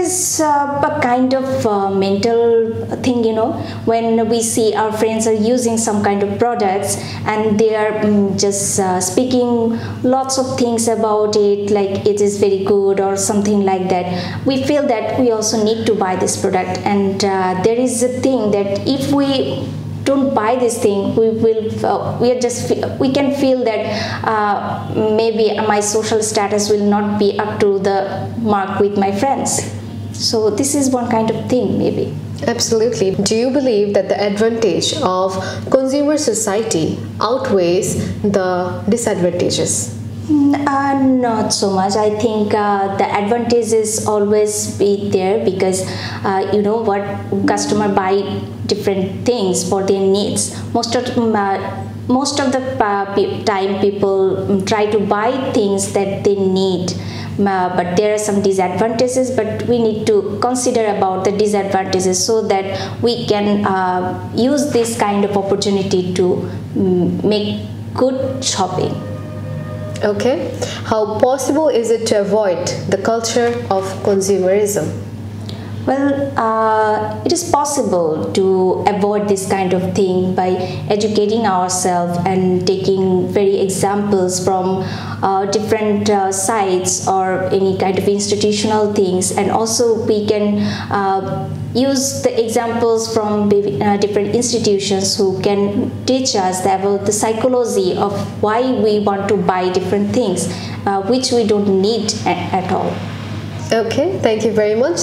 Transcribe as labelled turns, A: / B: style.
A: is a kind of mental thing, you know, when we see our friends are using some kind of products and they are just speaking lots of things about it, like it is very good or something like that. We feel that we also need to buy this product, and there is a thing that if we don't buy this thing, we can feel that maybe my social status will not be up to the mark with my friends. So this is one kind of thing, maybe.
B: Absolutely. Do you believe that the advantage of consumer society outweighs the disadvantages?
A: Not so much. I think the advantages always be there, because you know what, customer buy different things for their needs. Most of the time people try to buy things that they need, but there are some disadvantages, but we need to consider about the disadvantages so that we can use this kind of opportunity to make good shopping.
B: Okay. How possible is it to avoid the culture of consumerism?
A: Well, it is possible to avoid this kind of thing by educating ourselves and taking very examples from different sites or any kind of institutional things, and also we can use the examples from different institutions who can teach us about the psychology of why we want to buy different things which we don't need at all.
B: Okay, thank you very much.